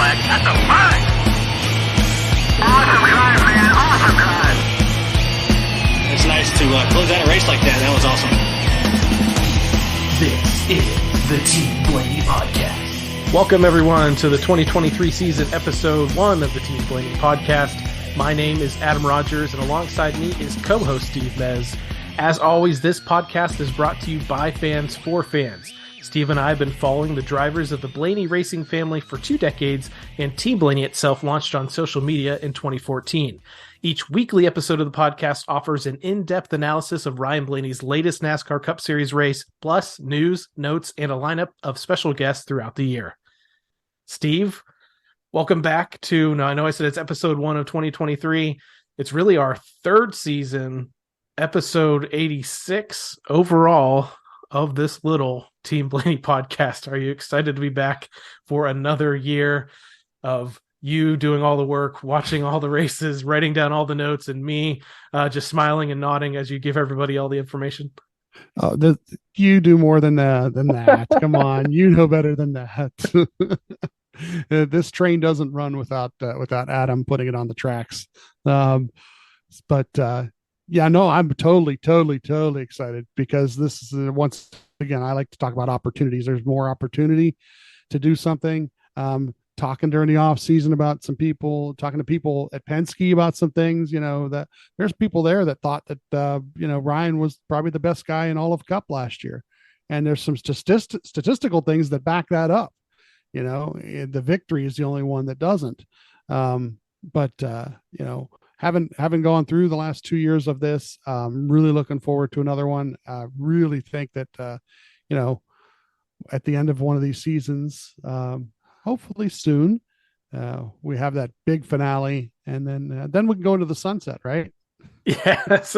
flag. That's a flag. Awesome drive, man. Awesome drive. It's nice to close out a race like that. That was awesome. This is the Team Blaney Podcast. Welcome, everyone, to the 2023 season, episode 1 of the Team Blaney Podcast. My name is Adam Rogers, and alongside me is co-host Steve Mez. As always, this podcast is brought to you by fans for fans. Steve and I have been following the drivers of the Blaney racing family for 2 decades, and Team Blaney itself launched on social media in 2014. Each weekly episode of the podcast offers an in-depth analysis of Ryan Blaney's latest NASCAR Cup Series race, plus news, notes, and a lineup of special guests throughout the year. Steve, welcome back to, now I know I said it's episode 1 of 2023. It's really our 3rd season, episode 86 overall of this little Team Blaney podcast. Are you excited to be back for another year of you doing all the work, watching all the races, writing down all the notes, and me just smiling and nodding as you give everybody all the information? Oh, you do more than that. Come on, you know better than that. This train doesn't run without Adam putting it on the tracks. Yeah, no, I'm totally excited because this is once again, I like to talk about opportunities. There's more opportunity to do something. Talking during the off season about some people, talking to people at Penske about some things, that there's people there that thought that, Ryan was probably the best guy in all of Cup last year. And there's some statistical things that back that up. The victory is the only one that doesn't. Having gone through the last 2 years of this, really looking forward to another one. Really think that, at the end of one of these seasons, hopefully soon, we have that big finale, and then we can go into the sunset, right? Yeah, that's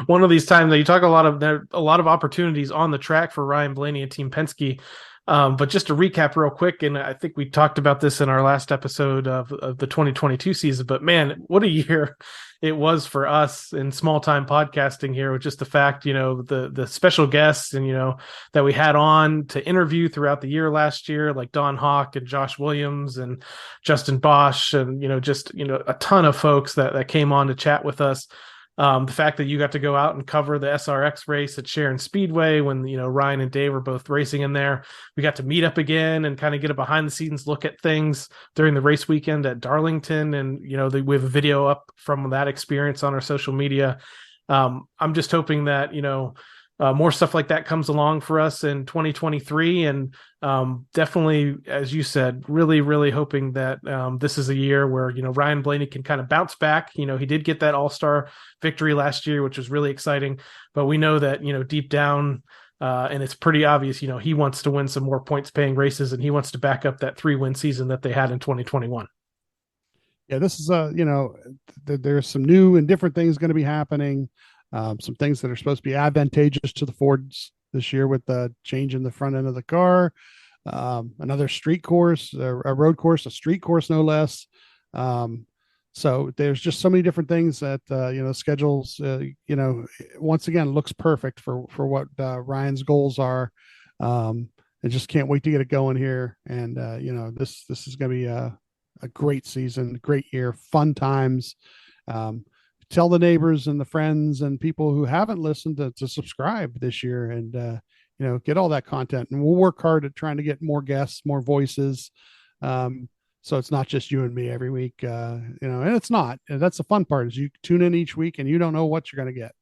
one of these times that you talk there are a lot of opportunities on the track for Ryan Blaney and Team Penske. But just to recap real quick, and I think we talked about this in our last episode of the 2022 season, but man, what a year it was for us in small time podcasting here, with just the fact, the special guests and, that we had on to interview throughout the year last year, like Don Hawk and Josh Williams and Justin Bosch and, a ton of folks that came on to chat with us. The fact that you got to go out and cover the SRX race at Sharon Speedway when, Ryan and Dave were both racing in there. We got to meet up again and kind of get a behind the scenes look at things during the race weekend at Darlington. And, we have a video up from that experience on our social media. I'm just hoping that, more stuff like that comes along for us in 2023. And definitely, as you said, really, really hoping that this is a year where, Ryan Blaney can kind of bounce back. He did get that all-star victory last year, which was really exciting. But we know that, deep down, and it's pretty obvious, he wants to win some more points-paying races, and he wants to back up that 3-win season that they had in 2021. Yeah, this is, there's some new and different things going to be happening. Some things that are supposed to be advantageous to the Fords this year with the change in the front end of the car, another street course, a road course, a street course, no less. So there's just so many different things that, schedules, once again, looks perfect for what Ryan's goals are. I just can't wait to get it going here. And, this is going to be a great season, great year, fun times. Tell the neighbors and the friends and people who haven't listened to subscribe this year and, get all that content. And we'll work hard at trying to get more guests, more voices. So it's not just you and me every week, and it's not. And that's the fun part is you tune in each week and you don't know what you're going to get.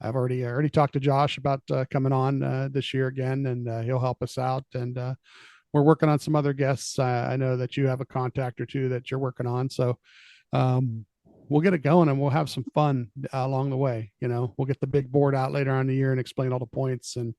I've already talked to Josh about coming on this year again, and he'll help us out. And we're working on some other guests. I know that you have a contact or two that you're working on. So, we'll get it going and we'll have some fun along the way. We'll get the big board out later on in the year and explain all the points. And,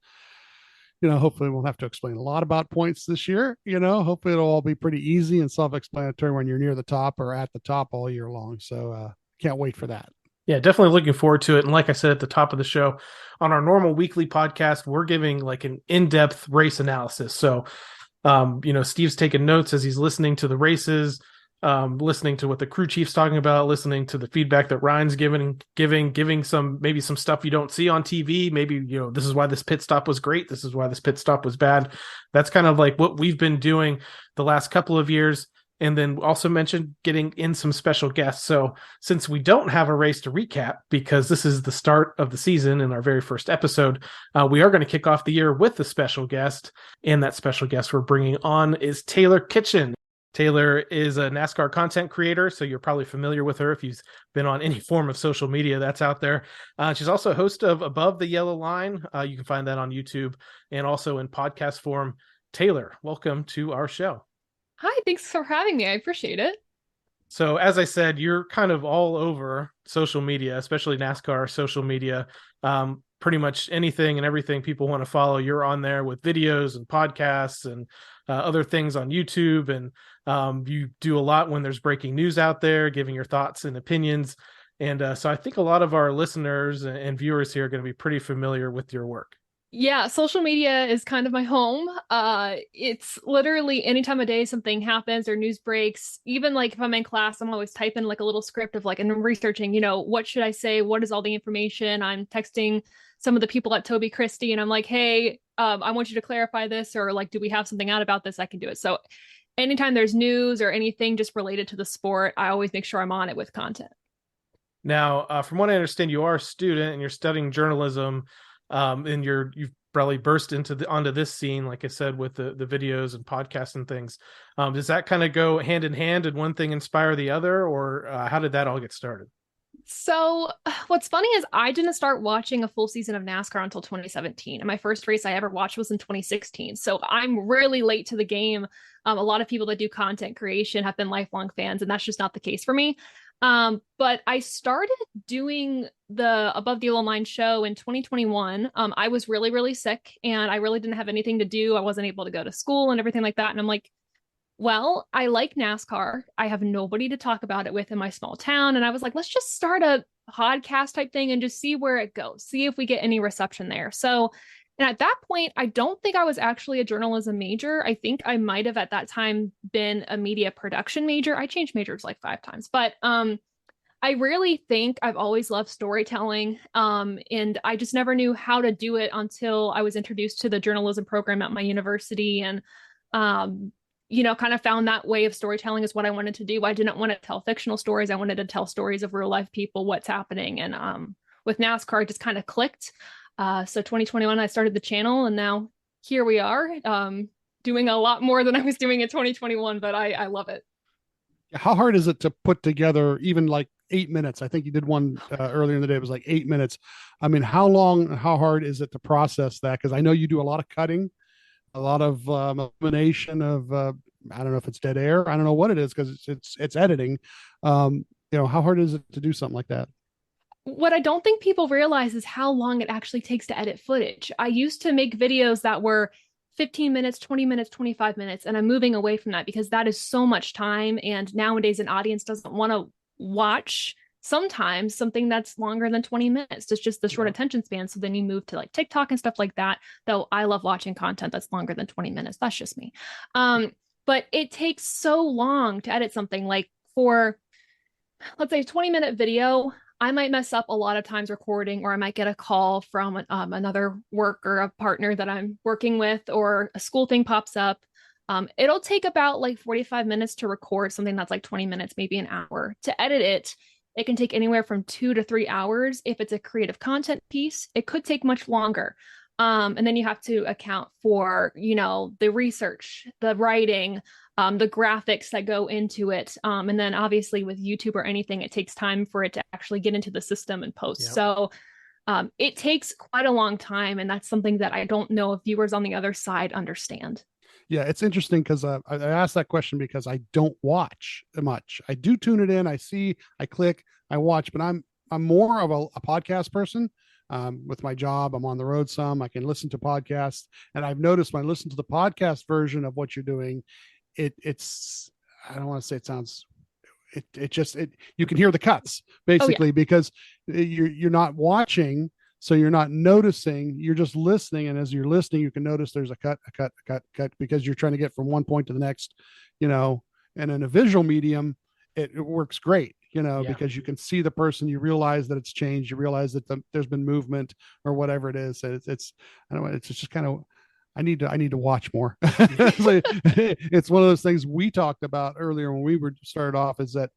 hopefully we'll have to explain a lot about points this year. Hopefully it'll all be pretty easy and self-explanatory when you're near the top or at the top all year long. So can't wait for that. Yeah, definitely looking forward to it. And like I said at the top of the show, on our normal weekly podcast, we're giving like an in-depth race analysis. So, Steve's taking notes as he's listening to the races. listening to what the crew chief's talking about, listening to the feedback that Ryan's giving some stuff you don't see on TV. Maybe, this is why this pit stop was great. This is why this pit stop was bad. That's kind of like what we've been doing the last couple of years. And then also mentioned getting in some special guests. So since we don't have a race to recap, because this is the start of the season and our very first episode, we are going to kick off the year with a special guest. And that special guest we're bringing on is Taylor Kitchen. Taylor is a NASCAR content creator, so you're probably familiar with her if you've been on any form of social media that's out there. She's also a host of Above the Yellow Line. You can find that on YouTube and also in podcast form. Taylor, welcome to our show. Hi, thanks for having me. I appreciate it. So as I said, you're kind of all over social media, especially NASCAR social media. Pretty much anything and everything people want to follow, you're on there with videos and podcasts and other things on YouTube. And you do a lot when there's breaking news out there, giving your thoughts and opinions. And so I think a lot of our listeners and viewers here are going to be pretty familiar with your work. Yeah, social media is kind of my home. It's literally any time of day something happens or news breaks. Even like if I'm in class, I'm always typing like a little script of like, and I'm researching, what should I say? What is all the information? I'm texting some of the people at Toby Christie and I'm like, hey, I want you to clarify this, or like, do we have something out about this? I can do it. So anytime there's news or anything just related to the sport, I always make sure I'm on it with content. Now, from what I understand, you are a student and you're studying journalism. And you've probably burst onto this scene, like I said, with the videos and podcasts and things. Does that kind of go hand in hand? Did one thing inspire the other, or how did that all get started? So what's funny is I didn't start watching a full season of NASCAR until 2017. And my first race I ever watched was in 2016. So I'm really late to the game. A lot of people that do content creation have been lifelong fans, and that's just not the case for me. But I started doing the Above the Yellow Line show in 2021. I was really, really sick and I really didn't have anything to do. I wasn't able to go to school and everything like that. And I'm like, well, I like NASCAR. I have nobody to talk about it with in my small town. And I was like, let's just start a podcast type thing and just see where it goes, see if we get any reception there. So, and at that point, I don't think I was actually a journalism major. I think I might have at that time been a media production major. I changed majors like 5 times, but I really think I've always loved storytelling. And I just never knew how to do it until I was introduced to the journalism program at my university and, kind of found that way of storytelling is what I wanted to do. I didn't want to tell fictional stories. I wanted to tell stories of real life people, what's happening. And with NASCAR, it just kind of clicked. So 2021, I started the channel and now here we are doing a lot more than I was doing in 2021, but I love it. How hard is it to put together even like 8 minutes? I think you did one earlier in the day. It was like 8 minutes. I mean, how hard is it to process that? Because I know you do a lot of cutting, a lot of elimination of, I don't know if it's dead air. I don't know what it is because it's editing. How hard is it to do something like that? What I don't think people realize is how long it actually takes to edit footage. I used to make videos that were 15 minutes, 20 minutes, 25 minutes, and I'm moving away from that because that is so much time. And nowadays an audience doesn't want to watch sometimes something that's longer than 20 minutes. It's just the short attention span. So then you move to like TikTok and stuff like that. Though I love watching content that's longer than 20 minutes. That's just me. But it takes so long to edit something. Like for, let's say, a 20-minute video, I might mess up a lot of times recording, or I might get a call from another work or a partner that I'm working with, or a school thing pops up. It'll take about like 45 minutes to record something that's like 20 minutes, maybe an hour. To edit it, it can take anywhere from 2 to 3 hours. If it's a creative content piece, it could take much longer. And then you have to account for, the research, the writing, the graphics that go into it. And then obviously with YouTube or anything, it takes time for it to actually get into the system and post. Yep. So it takes quite a long time. And that's something that I don't know if viewers on the other side understand. Yeah, it's interesting because I asked that question because I don't watch much. I do tune it in. I see, I click, I watch, but I'm more of a podcast person. With my job, I'm on the road some. I can listen to podcasts, and I've noticed when I listen to the podcast version of what you're doing, it's I don't want to say it sounds. You can hear the cuts basically because you're not watching. So you're not noticing, you're just listening. And as you're listening, you can notice there's a cut because you're trying to get from one point to the next, And in a visual medium, it works great, Yeah. because you can see the person, you realize that it's changed, you realize that there's been movement or whatever it is. It's I don't know, it's just kind of, I need to watch more. So it's one of those things we talked about earlier when we were started off, is that,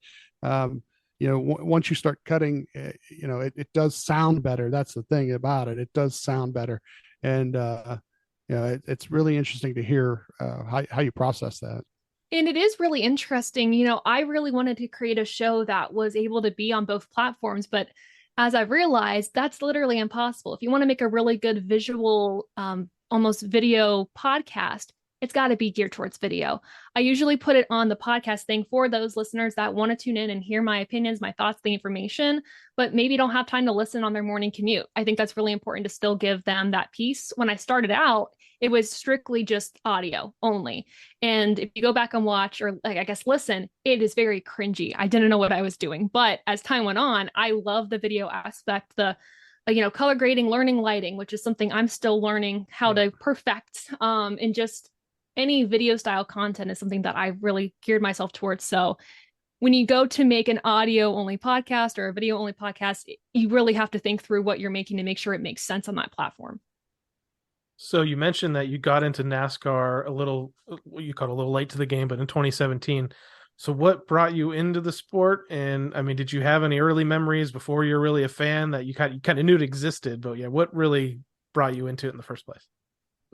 once you start cutting, it does sound better. That's the thing about it. It does sound better. And, it's really interesting to hear how you process that. And it is really interesting. I really wanted to create a show that was able to be on both platforms, but as I've realized, that's literally impossible. If you want to make a really good visual, almost video podcast, it's got to be geared towards video. I usually put it on the podcast thing for those listeners that want to tune in and hear my opinions, my thoughts, the information, but maybe don't have time to listen on their morning commute. I think that's really important to still give them that piece. When I started out, it was strictly just audio only. And if you go back and watch, or I guess listen, it is very cringy. I didn't know what I was doing. But as time went on, I love the video aspect, the color grading, learning lighting, which is something I'm still learning how to perfect. And just any video style content is something that I really geared myself towards. So when you go to make an audio only podcast or a video only podcast, you really have to think through what you're making to make sure it makes sense on that platform. So you mentioned that you got into NASCAR you called a little late to the game, but in 2017. So what brought you into the sport? And I mean, did you have any early memories before you're really a fan that you kind of knew it existed? But yeah, what really brought you into it in the first place?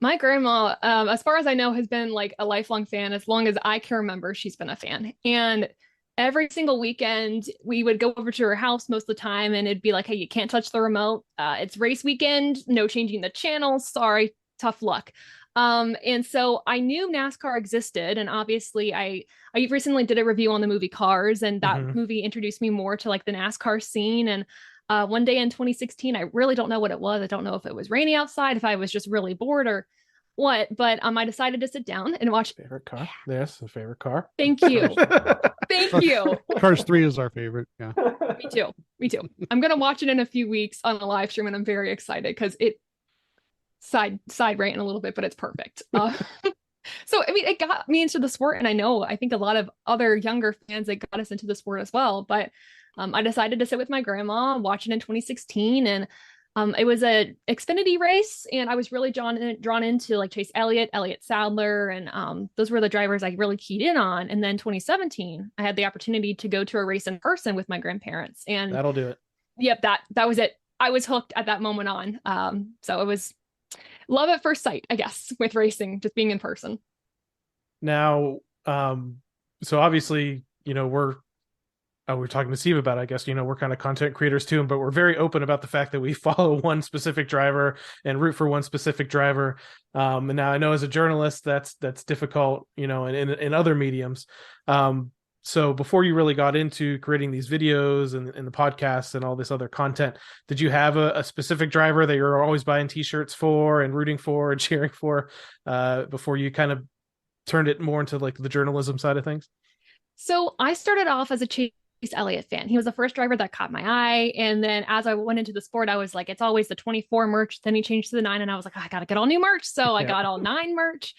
My grandma, as far as I know, has been like a lifelong fan. As long as I can remember, she's been a fan. And every single weekend, we would go over to her house most of the time, and it'd be like, hey, you can't touch the remote. It's race weekend, no changing the channel. Sorry, tough luck. And so I knew NASCAR existed. And obviously I recently did a review on the movie Cars, and that movie introduced me more to like the NASCAR scene. And one day in 2016, I really don't know what it was. I don't know if it was rainy outside, if I was just really bored or what, but I decided to sit down and watch. Favorite car? Yes, the favorite car. Thank you. Thank you. Cars 3 is our favorite. Yeah. Me too. I'm going to watch it in a few weeks on a live stream, and I'm very excited because it side ranting a little bit, but it's perfect. So, I mean, it got me into the sport, and I think a lot of other younger fans that got us into the sport as well. But I decided to sit with my grandma, watch it in 2016, and it was a Xfinity race, and I was really drawn into like Chase Elliott Sadler, and those were the drivers I really keyed in on. And then 2017, I had the opportunity to go to a race in person with my grandparents, and that'll do it. Yep, that was it. I was hooked at that moment on. So it was love at first sight, I guess, with racing, just being in person. Now, so obviously, we're talking to Steve about, I guess, we're kind of content creators too, but we're very open about the fact that we follow one specific driver and root for one specific driver. And now I know as a journalist, that's difficult, in other mediums. So before you really got into creating these videos and the podcasts and all this other content, did you have a specific driver that you're always buying t-shirts for and rooting for and cheering for, before you kind of turned it more into like the journalism side of things? So I started off as a Chase Elliott fan. He was the first driver that caught my eye. And then as I went into the sport, I was like, it's always the 24 merch. Then he changed to the 9, and I was like, I got to get all new merch. So I got all 9 merch.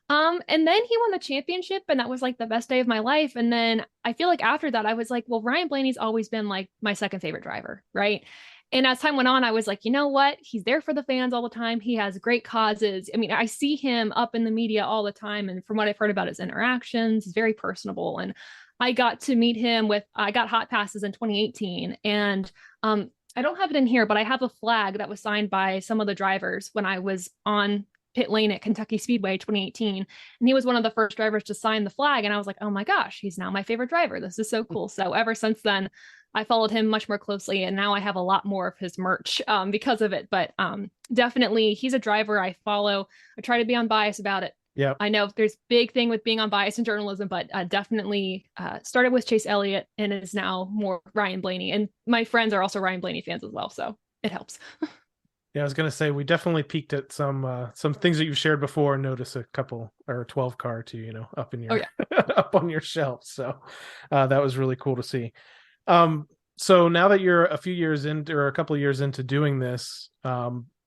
And then he won the championship, and that was like the best day of my life. And then I feel like after that, I was like, well, Ryan Blaney's always been like my second favorite driver. Right. And as time went on, I was like, you know what? He's there for the fans all the time. He has great causes. I mean, I see him up in the media all the time. And from what I've heard about his interactions, he's very personable. And I got to meet him I got hot passes in 2018. And I don't have it in here, but I have a flag that was signed by some of the drivers when I was on pit lane at Kentucky Speedway 2018. And he was one of the first drivers to sign the flag. And I was like, oh my gosh, he's now my favorite driver. This is so cool. So ever since then, I followed him much more closely, and now I have a lot more of his merch because of it. But definitely, he's a driver I follow. I try to be unbiased about it. Yeah, I know there's big thing with being unbiased in journalism, but definitely started with Chase Elliott and is now more Ryan Blaney. And my friends are also Ryan Blaney fans as well, so it helps. Yeah, I was gonna say we definitely peeked at some things that you've shared before and noticed a couple or 12 car too, up in your up on your shelf. So that was really cool to see. So now that you're a few years into, or a couple of years into doing this,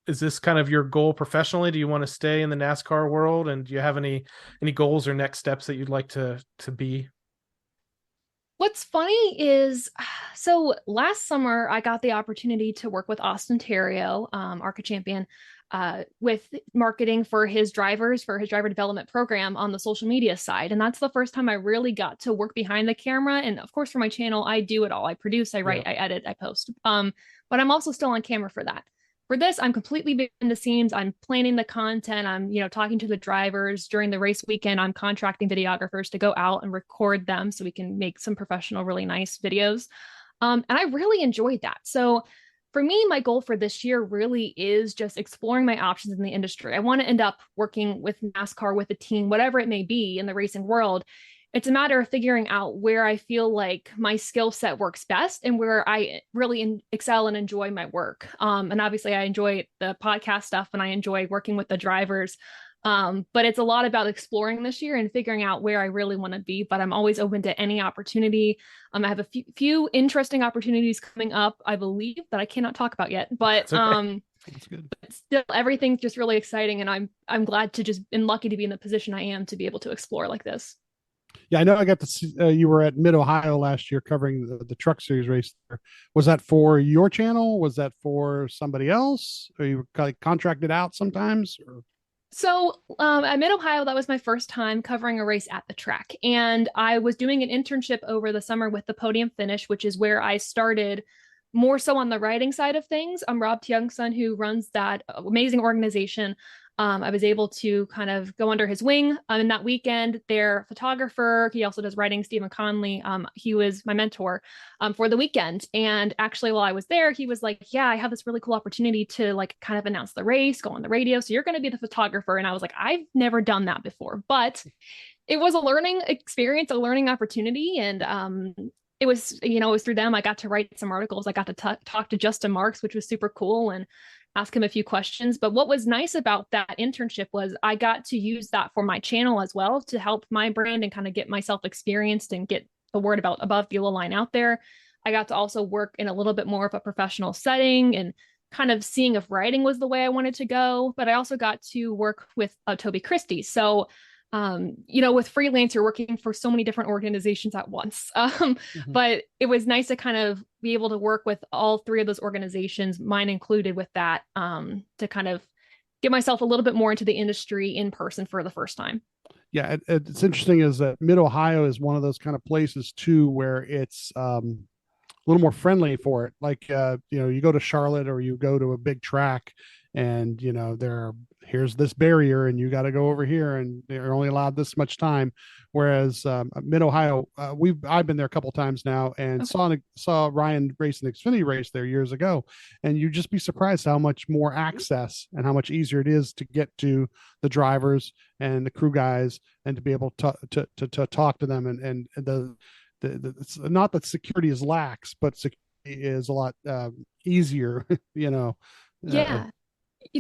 is this kind of your goal professionally? Do you want to stay in the NASCAR world, and do you have any goals or next steps that you'd like to be What's funny is, so last summer I got the opportunity to work with Austin Terrio, ARCA champion, with marketing for his drivers, for his driver development program on the social media side. And that's the first time I really got to work behind the camera. And of course, for my channel, I do it all. I produce, I write, I edit, I post. But I'm also still on camera for that. For this, I'm completely behind the scenes. I'm planning the content. I'm, talking to the drivers during the race weekend. I'm contracting videographers to go out and record them so we can make some professional, really nice videos. And I really enjoyed that. So for me, my goal for this year really is just exploring my options in the industry. I want to end up working with NASCAR, with a team, whatever it may be in the racing world. It's a matter of figuring out where I feel like my skill set works best and where I really excel and enjoy my work. And obviously I enjoy the podcast stuff and I enjoy working with the drivers. But it's a lot about exploring this year and figuring out where I really want to be, but I'm always open to any opportunity. I have a few interesting opportunities coming up, I believe, that I cannot talk about yet, but That's good. but still everything's just really exciting. And I'm glad to just been lucky to be in the position I am to be able to explore like this. Yeah, I know. I got to see you were at Mid Ohio last year covering the Truck Series race there. Was that for your channel? Was that for somebody else? Are you like contracted out sometimes? Or? So at Mid Ohio, that was my first time covering a race at the track. And I was doing an internship over the summer with the Podium Finish, which is where I started more so on the writing side of things. I'm Rob Tiungson, who runs that amazing organization. I was able to kind of go under his wing in that weekend. Their photographer, he also does writing, Stephen Conley. He was my mentor for the weekend. And actually, while I was there, he was like, yeah, I have this really cool opportunity to like kind of announce the race, go on the radio. So you're going to be the photographer. And I was like, I've never done that before, but it was a learning experience, a learning opportunity. And it was, it was through them. I got to write some articles. I got to talk to Justin Marks, which was super cool. And ask him a few questions. But what was nice about that internship was I got to use that for my channel as well to help my brand and kind of get myself experienced and get the word about Above the Yellow Line out there. I got to also work in a little bit more of a professional setting and kind of seeing if writing was the way I wanted to go. But I also got to work with Toby Christie. So with freelance, you're working for so many different organizations at once. But it was nice to kind of be able to work with all three of those organizations, mine included with that, to kind of get myself a little bit more into the industry in person for the first time. Yeah, it's interesting is that Mid Ohio is one of those kind of places too, where it's a little more friendly for it. Like, you go to Charlotte or you go to a big track and, here's this barrier and you got to go over here and they're only allowed this much time. Whereas Mid Ohio, I've been there a couple times now and saw Ryan race an Xfinity race there years ago. And you'd just be surprised how much more access and how much easier it is to get to the drivers and the crew guys and to be able to talk to them. And it's not that security is lax, but security is a lot easier, Yeah.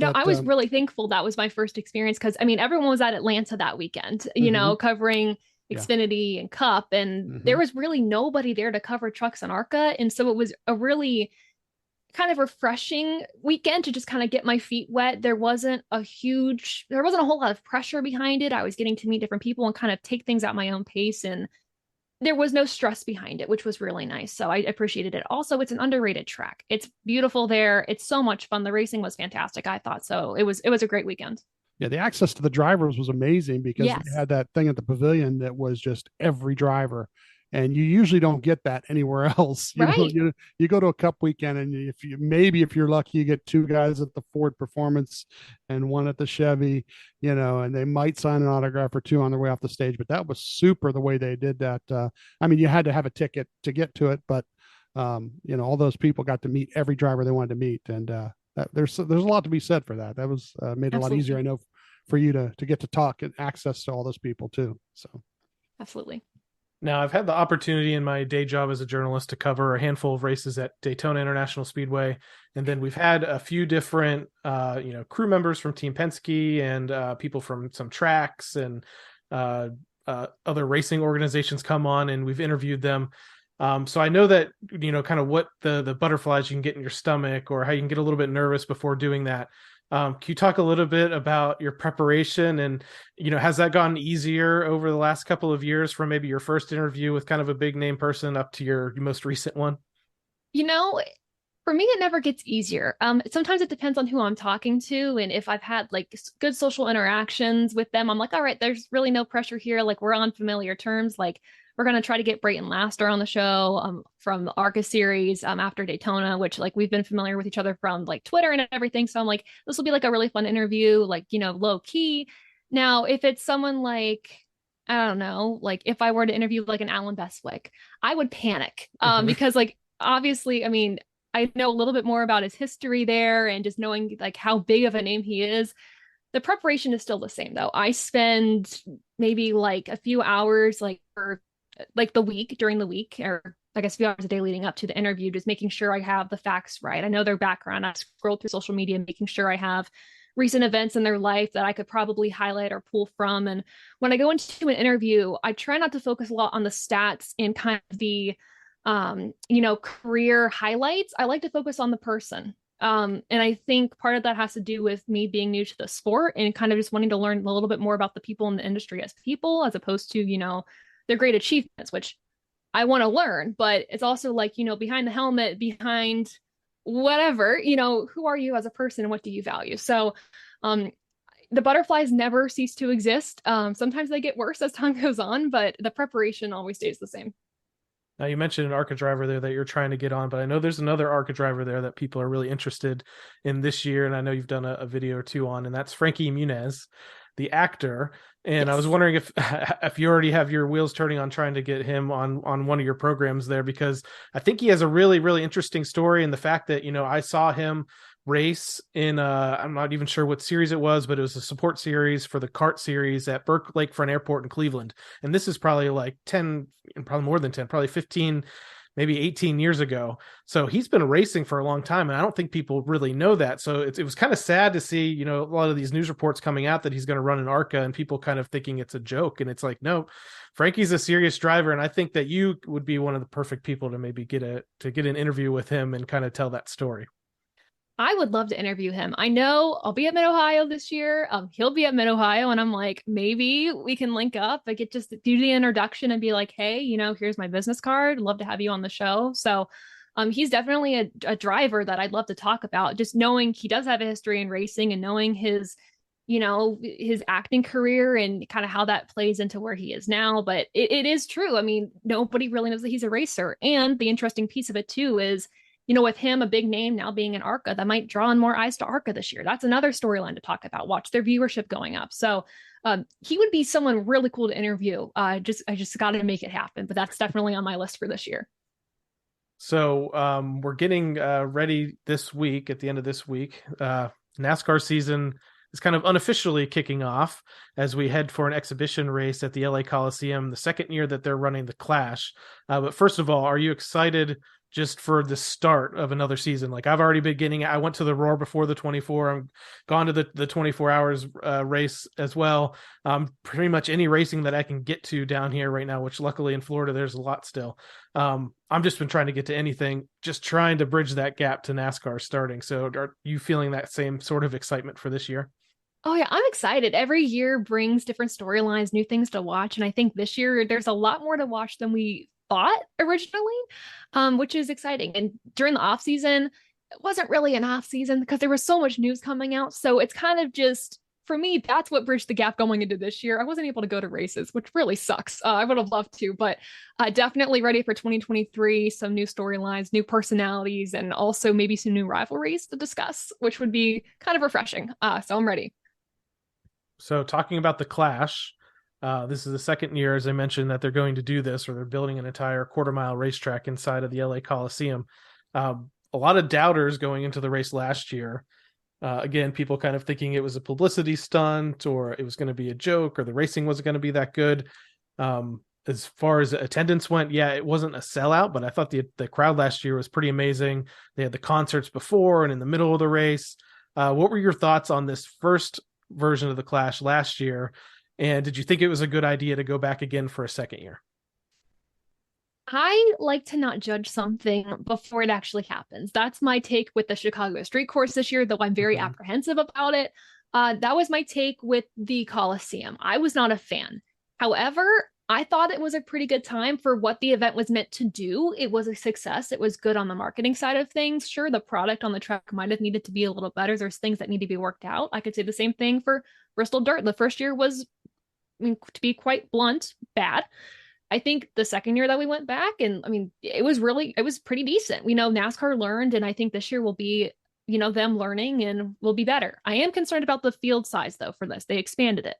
I was really thankful that was my first experience because, everyone was at Atlanta that weekend, covering Xfinity and Cup, and there was really nobody there to cover trucks and ARCA. And so it was a really kind of refreshing weekend to just kind of get my feet wet. There wasn't a whole lot of pressure behind it. I was getting to meet different people and kind of take things at my own pace. And there was no stress behind it, which was really nice. So I appreciated it. Also, it's an underrated track. It's beautiful there. It's so much fun. The racing was fantastic, I thought. So it was a great weekend. Yeah, the access to the drivers was amazing because they had that thing at the pavilion that was just every driver. And you usually don't get that anywhere else. You go to a Cup weekend and if you're lucky, you get two guys at the Ford Performance and one at the Chevy, and they might sign an autograph or two on their way off the stage. But that was super the way they did that. You had to have a ticket to get to it, but all those people got to meet every driver they wanted to meet, and there's a lot to be said for that. That was made it a lot easier, I know, for you to get to talk and access to all those people too. So absolutely. Now, I've had the opportunity in my day job as a journalist to cover a handful of races at Daytona International Speedway. And then we've had a few different, crew members from Team Penske and people from some tracks and other racing organizations come on, and we've interviewed them. So I know that, kind of what the butterflies you can get in your stomach or how you can get a little bit nervous before doing that. Can you talk a little bit about your preparation and, has that gotten easier over the last couple of years from maybe your first interview with kind of a big name person up to your most recent one? You know, for me, it never gets easier. Sometimes it depends on who I'm talking to, and if I've had like good social interactions with them, I'm like, all right, there's really no pressure here. Like we're on familiar terms. Like we're gonna try to get Brayton Laster on the show, from the ARCA series, after Daytona, which like we've been familiar with each other from like Twitter and everything. So I'm like, this will be like a really fun interview, like low key. Now, if it's someone like I don't know, like if I were to interview like an Alan Bestwick, I would panic, because like obviously, I mean, I know a little bit more about his history there and just knowing like how big of a name he is. The preparation is still the same though. I spend maybe like a few hours like for like the week during the week, or I guess a few hours a day leading up to the interview, just making sure I have the facts right. I know their background. I scroll through social media, making sure I have recent events in their life that I could probably highlight or pull from. And when I go into an interview, I try not to focus a lot on the stats and kind of the career highlights. I like to focus on the person. And I think part of that has to do with me being new to the sport and kind of just wanting to learn a little bit more about the people in the industry as people, as opposed to, their great achievements, which I want to learn. But it's also like, behind the helmet, behind whatever, who are you as a person and what do you value? So, the butterflies never cease to exist. Sometimes they get worse as time goes on, but the preparation always stays the same. Now, you mentioned an ARCA driver there that you're trying to get on, but I know there's another ARCA driver there that people are really interested in this year, and I know you've done a video or two on, and that's Frankie Muniz, the actor. And I was wondering if you already have your wheels turning on trying to get him on one of your programs there, because I think he has a really, really interesting story. And the fact that, I saw him race in I'm not even sure what series it was, but it was a support series for the kart series at Burke Lakefront Airport in Cleveland. And this is probably like 10, and probably more than 10, probably 15, maybe 18 years ago. So he's been racing for a long time, and I don't think people really know that. So it was kind of sad to see, a lot of these news reports coming out that he's going to run an ARCA and people kind of thinking it's a joke. And it's like, no, Frankie's a serious driver. And I think that you would be one of the perfect people to maybe get an interview with him and kind of tell that story. I would love to interview him. I know I'll be at Mid Ohio this year. He'll be at Mid Ohio, and I'm like, maybe we can link up. I get just do the introduction and be like, hey, here's my business card. Love to have you on the show. So, he's definitely a driver that I'd love to talk about. Just knowing he does have a history in racing and knowing his, his acting career and kind of how that plays into where he is now. But it is true. I mean, nobody really knows that he's a racer. And the interesting piece of it too is, with him, a big name now being an ARCA, that might draw in more eyes to ARCA this year. That's another storyline to talk about. Watch their viewership going up. So he would be someone really cool to interview. I just got to make it happen. But that's definitely on my list for this year. So we're getting ready this week. At the end of this week, NASCAR season is kind of unofficially kicking off as we head for an exhibition race at the LA Coliseum, the second year that they're running the Clash. But first of all, are you excited just for the start of another season? Like I've already been getting, I went to the Roar before the 24. I'm gone to the 24 hours race as well. Pretty much any racing that I can get to down here right now, which luckily in Florida, there's a lot still. I'm just been trying to get to anything, just trying to bridge that gap to NASCAR starting. So are you feeling that same sort of excitement for this year? Oh yeah, I'm excited. Every year brings different storylines, new things to watch. And I think this year there's a lot more to watch than we thought originally, which is exciting. And during the off season, it wasn't really an off season because there was so much news coming out. So it's kind of just, for me, that's what bridged the gap going into this year. I wasn't able to go to races, which really sucks. I would have loved to, but definitely ready for 2023. Some new storylines, new personalities, and also maybe some new rivalries to discuss, which would be kind of refreshing. So I'm ready. So talking about the Clash, this is the second year, as I mentioned, that they're going to do this, or they're building an entire quarter-mile racetrack inside of the LA Coliseum. A lot of doubters going into the race last year. Again, people kind of thinking it was a publicity stunt, or it was going to be a joke, or the racing wasn't going to be that good. As far as attendance went, yeah, it wasn't a sellout, but I thought the crowd last year was pretty amazing. They had the concerts before and in the middle of the race. What were your thoughts on this first version of the Clash last year? And did you think it was a good idea to go back again for a second year? I like to not judge something before it actually happens. That's my take with the Chicago Street Course this year, though I'm very apprehensive about it. That was my take with the Coliseum. I was not a fan. However, I thought it was a pretty good time for what the event was meant to do. It was a success. It was good on the marketing side of things. Sure, the product on the track might have needed to be a little better. There's things that need to be worked out. I could say the same thing for Bristol Dirt. The first year was, I mean, to be quite blunt, bad. I think the second year that we went back, and I mean, it was pretty decent. We know NASCAR learned, and I think this year will be, them learning and will be better. I am concerned about the field size though for this. They expanded it.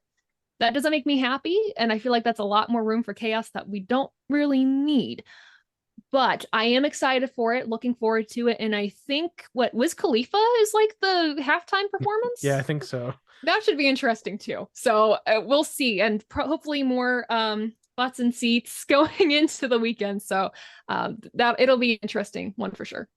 That doesn't make me happy, and I feel like that's a lot more room for chaos that we don't really need. But I am excited for it, looking forward to it, and I think what Wiz Khalifa is like the halftime performance. Yeah, I think so. That should be interesting too. So we'll see, and hopefully more butts and seats going into the weekend. So that it'll be interesting one for sure.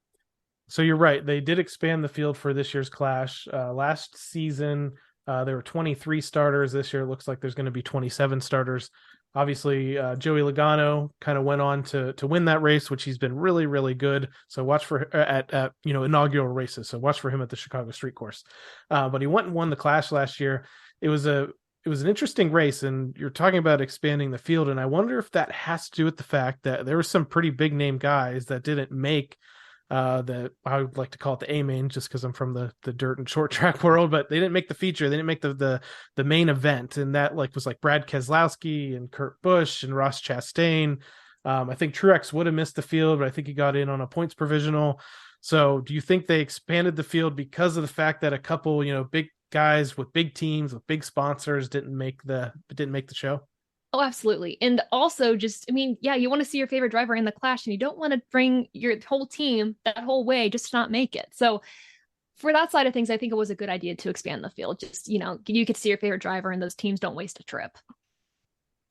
So you're right. They did expand the field for this year's Clash. Last season, there were 23 starters. This year, it looks like there's going to be 27 starters. Obviously, Joey Logano kind of went on to win that race, which he's been really, really good. So watch for at inaugural races. So watch for him at the Chicago Street Course. But he went and won the Clash last year. It was an interesting race, and you're talking about expanding the field. And I wonder if that has to do with the fact that there were some pretty big name guys that didn't make I would like to call it the A main, just because I'm from the dirt and short track world, but they didn't make the feature. They didn't make the main event, and that was like Brad Keselowski and Kurt Busch and Ross Chastain. I think Truex would have missed the field, but I think he got in on a points provisional. So do you think they expanded the field because of the fact that a couple, big guys with big teams with big sponsors didn't make the show? Oh, absolutely. And also just, I mean, yeah, you want to see your favorite driver in the Clash, and you don't want to bring your whole team that whole way just to not make it. So for that side of things, I think it was a good idea to expand the field. Just, you could see your favorite driver and those teams don't waste a trip.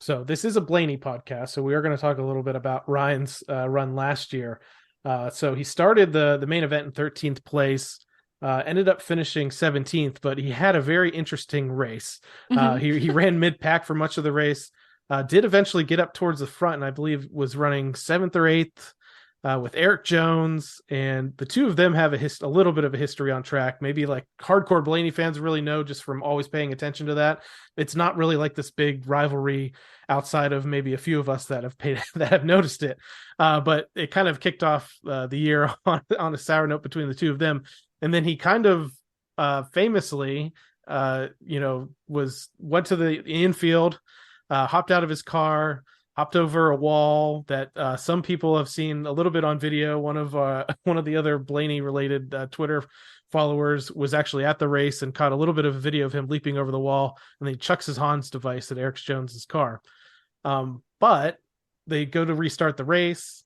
So this is a Blaney podcast. So we are going to talk a little bit about Ryan's run last year. So he started the main event in 13th place. Ended up finishing 17th, but he had a very interesting race. He ran mid-pack for much of the race. Did eventually get up towards the front, and I believe was running 7th or 8th with Eric Jones, and the two of them have a little bit of a history on track. Maybe like hardcore Blaney fans really know just from always paying attention to that. It's not really like this big rivalry outside of maybe a few of us that have noticed it. But it kind of kicked off the year on a sour note between the two of them, and then he kind of famously, went to the infield. Hopped out of his car, hopped over a wall that some people have seen a little bit on video. One of the other Blaney related Twitter followers was actually at the race and caught a little bit of a video of him leaping over the wall, and then he chucks his Hans device at Eric Jones's car. But they go to restart the race.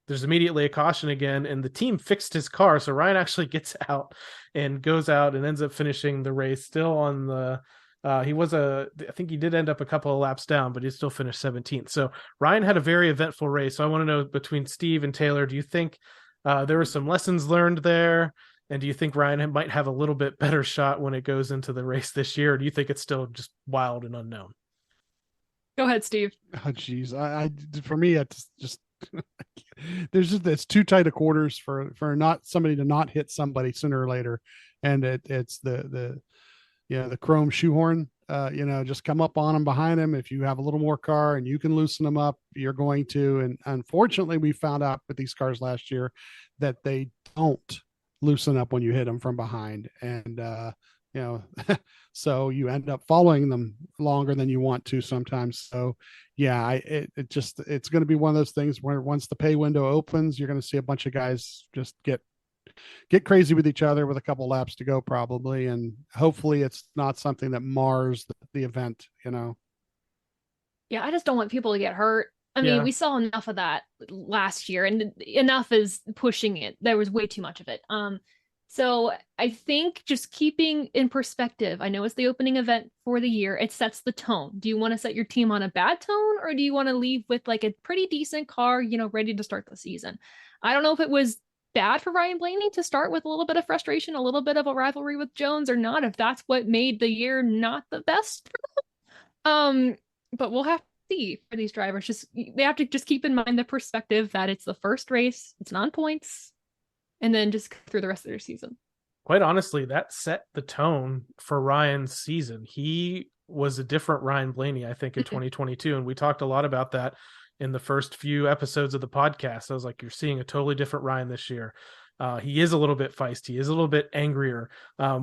There's immediately a caution again, and the team fixed his car. So Ryan actually gets out and goes out and ends up finishing the race still on the I think he did end up a couple of laps down, but he still finished 17th. So Ryan had a very eventful race. So I want to know, between Steve and Taylor, do you think there were some lessons learned there? And do you think Ryan might have a little bit better shot when it goes into the race this year? Or do you think it's still just wild and unknown? Go ahead, Steve. Oh, geez. For me, it's just, it's too tight of quarters for not somebody to not hit somebody sooner or later. And it's the chrome shoehorn, just come up on them behind him. If you have a little more car and you can loosen them up, you're going to. And unfortunately, we found out with these cars last year that they don't loosen up when you hit them from behind. And, so you end up following them longer than you want to sometimes. So yeah, it's going to be one of those things where once the pay window opens, you're going to see a bunch of guys just get crazy with each other with a couple laps to go probably, and hopefully it's not something that mars the event. Yeah, I just don't want people to get hurt. I mean, we saw enough of that last year, and enough is pushing it. There was way too much of it. So I think just keeping in perspective, I know it's the opening event for the year. It sets the tone. Do you want to set your team on a bad tone, or do you want to leave with like a pretty decent car, ready to start the season? I don't know if it was bad for Ryan Blaney to start with a little bit of frustration, a little bit of a rivalry with Jones, or not, if that's what made the year not the best for them. But we'll have see for these drivers. Just they have to just keep in mind the perspective that it's the first race, it's non-points, and then just through the rest of their season. Quite honestly, that set the tone for Ryan's season. He was a different Ryan Blaney, I think, in 2022. And we talked a lot about that in the first few episodes of the podcast. I was like, you're seeing a totally different Ryan this year. He is a little bit feisty. He is a little bit angrier.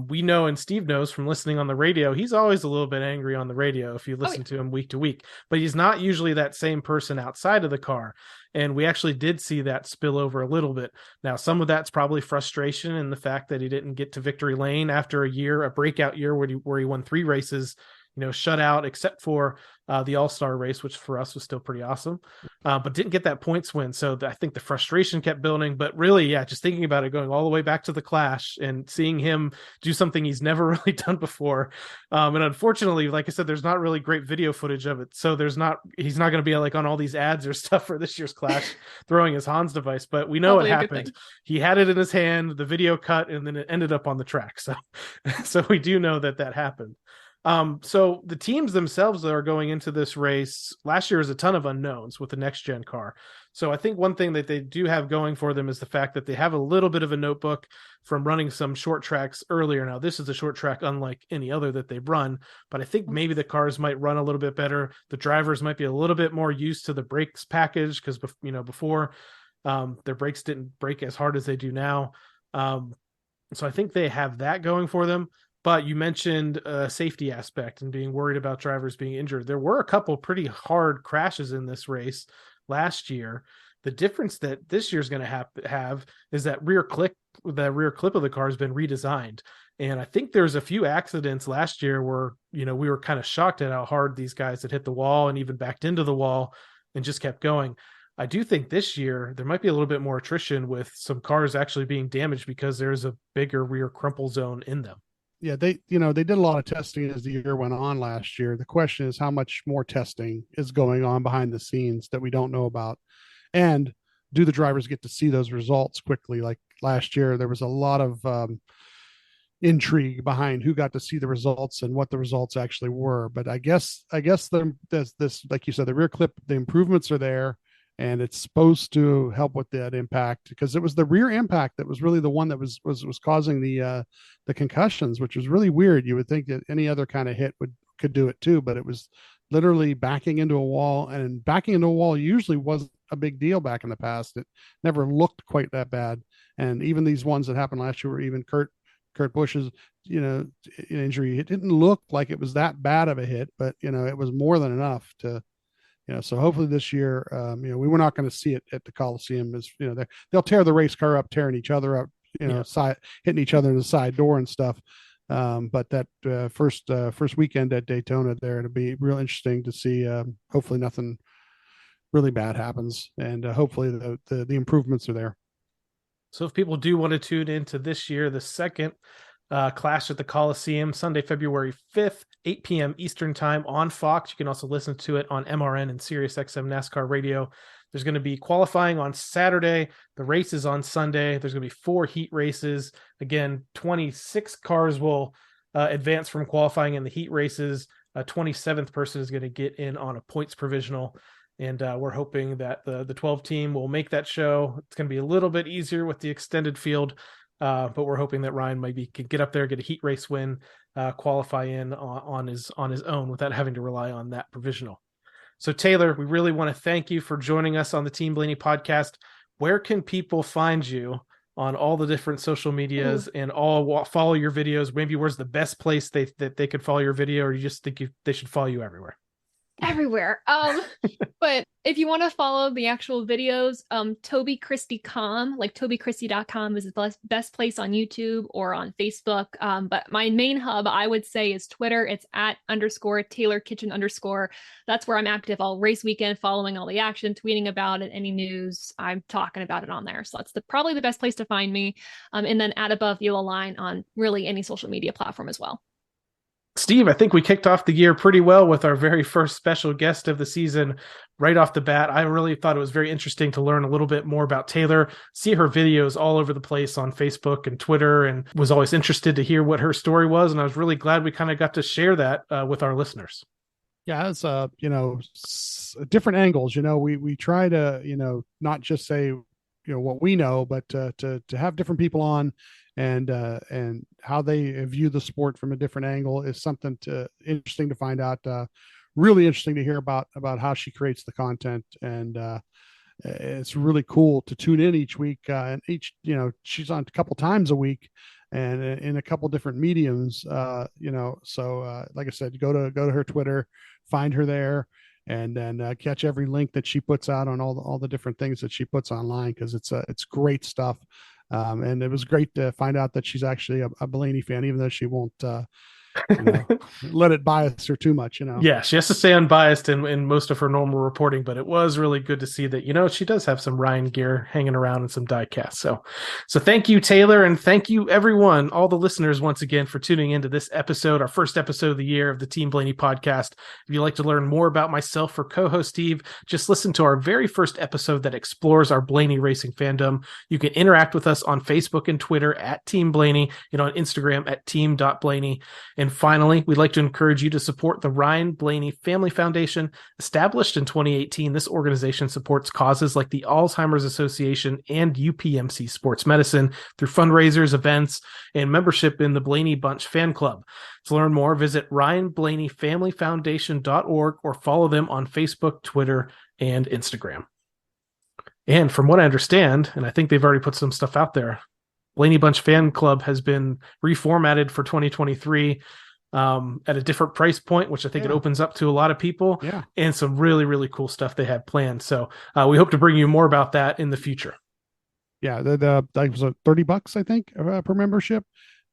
We know, and Steve knows from listening on the radio, he's always a little bit angry on the radio if you listen to him week to week, but he's not usually that same person outside of the car. And we actually did see that spill over a little bit. Now, some of that's probably frustration and the fact that he didn't get to victory lane after a breakout year where he won 3 races, shut out, except for the All-Star race, which for us was still pretty awesome, but didn't get that points win. So I think the frustration kept building, but really, just thinking about it, going all the way back to the Clash and seeing him do something he's never really done before. And unfortunately, like I said, there's not really great video footage of it. So he's not going to be like on all these ads or stuff for this year's Clash throwing his Hans device, but we know it happened. He had it in his hand, the video cut, and then it ended up on the track. So we do know that happened. So the teams themselves that are going into this race last year was a ton of unknowns with the next gen car. So I think one thing that they do have going for them is the fact that they have a little bit of a notebook from running some short tracks earlier. Now, this is a short track unlike any other that they've run, but I think maybe the cars might run a little bit better. The drivers might be a little bit more used to the brakes package because, before their brakes didn't brake as hard as they do now. So I think they have that going for them. But you mentioned a safety aspect and being worried about drivers being injured. There were a couple pretty hard crashes in this race last year. The difference that this year's going to have is that rear clip of the car has been redesigned. And I think there's a few accidents last year where, we were kind of shocked at how hard these guys had hit the wall and even backed into the wall and just kept going. I do think this year there might be a little bit more attrition with some cars actually being damaged because there's a bigger rear crumple zone in them. Yeah, they did a lot of testing as the year went on last year. The question is how much more testing is going on behind the scenes that we don't know about. And do the drivers get to see those results quickly? Like last year, there was a lot of intrigue behind who got to see the results and what the results actually were. But I guess this, like you said, the rear clip, the improvements are there. And it's supposed to help with that impact because it was the rear impact that was really the one that was causing the concussions, which was really weird. You would think that any other kind of hit could do it too, but it was literally backing into a wall, and backing into a wall usually wasn't a big deal back in the past. It never looked quite that bad. And even these ones that happened last year, were even Kurt Busch's, injury, it didn't look like it was that bad of a hit, but it was more than enough to. So hopefully this year, we were not going to see it at the Coliseum. As they'll tear the race car up, tearing each other up, hitting each other in the side door and stuff. But that first weekend at Daytona, there, it'll be real interesting to see. Hopefully nothing really bad happens, and hopefully the improvements are there. So if people do want to tune into this year, the second Clash at the Coliseum, Sunday, February 5th, 8 p.m. Eastern time on Fox. You can also listen to it on MRN and SiriusXM NASCAR Radio. There's going to be qualifying on Saturday. The race is on Sunday. There's going to be 4 heat races. Again, 26 cars will advance from qualifying in the heat races. A 27th person is going to get in on a points provisional. And we're hoping that the 12 team will make that show. It's going to be a little bit easier with the extended field. But we're hoping that Ryan maybe can get up there, get a heat race win, qualify in on his own without having to rely on that provisional. So Taylor, we really want to thank you for joining us on the Team Blaney podcast. Where can people find you on all the different social medias and follow your videos? Maybe where's the best place that they could follow your video, or you just think they should follow you everywhere? Everywhere. But if you want to follow the actual videos, TobyChristie.com, like TobyChristie.com is the best place on YouTube or on Facebook. But my main hub, I would say, is Twitter. It's @_TaylorKitchen_. That's where I'm active all race weekend, following all the action, tweeting about it, any news. I'm talking about it on there. So that's probably the best place to find me. And then @AboveYellowLine on really any social media platform as well. Steve, I think we kicked off the year pretty well with our very first special guest of the season right off the bat. I really thought it was very interesting to learn a little bit more about Taylor, see her videos all over the place on Facebook and Twitter, and was always interested to hear what her story was. And I was really glad we kind of got to share that with our listeners. Yeah, it's different angles. We try to not just say what we know, but to have different people on, and how they view the sport from a different angle is something interesting to find out. Really interesting to hear about how she creates the content, and it's really cool to tune in each week. And she's on a couple times a week, and in a couple different mediums. So like I said, go to her Twitter, find her there, and then catch every link that she puts out on all the different things that she puts online, because it's great stuff. And it was great to find out that she's actually a Blaney fan, even though she won't let it bias her too much. Yeah, she has to stay unbiased in most of her normal reporting, but it was really good to see that, she does have some Ryan gear hanging around and some die-casts. So thank you, Taylor, and thank you, everyone, all the listeners, once again, for tuning into this episode, our first episode of the year of the Team Blaney podcast. If you'd like to learn more about myself or co-host Steve, just listen to our very first episode that explores our Blaney racing fandom. You can interact with us on Facebook and Twitter at Team Blaney, and on Instagram at team.blaney. And finally, we'd like to encourage you to support the Ryan Blaney Family Foundation. Established in 2018, this organization supports causes like the Alzheimer's Association and UPMC Sports Medicine through fundraisers, events, and membership in the Blaney Bunch fan club. To learn more, visit ryanblaneyfamilyfoundation.org or follow them on Facebook, Twitter, and Instagram. And from what I understand, and I think they've already put some stuff out there, Blaney Bunch Fan Club has been reformatted for 2023 at a different price point, which I think it opens up to a lot of people, and some really, really cool stuff they have planned. So we hope to bring you more about that in the future. Yeah, that was $30, I think, per membership.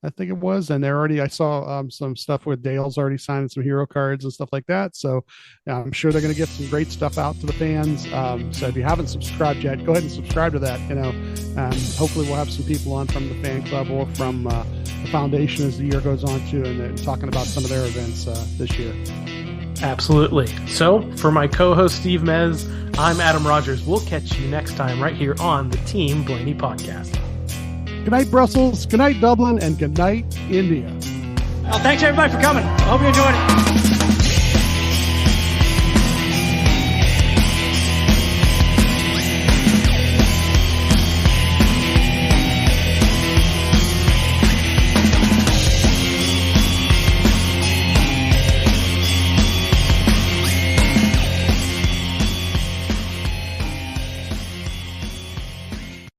I think it was, and I saw some stuff with Dale's already signing some hero cards and stuff like that. So I'm sure they're going to get some great stuff out to the fans. So if you haven't subscribed yet, go ahead and subscribe to that. Hopefully we'll have some people on from the fan club or from the foundation as the year goes on too, and talking about some of their events this year. Absolutely. So for my co-host Steve Mez, I'm Adam Rogers. We'll catch you next time right here on the Team Blaney podcast. Good night, Brussels. Good night, Dublin. And good night, India. Well, thanks everybody for coming. I hope you enjoyed it.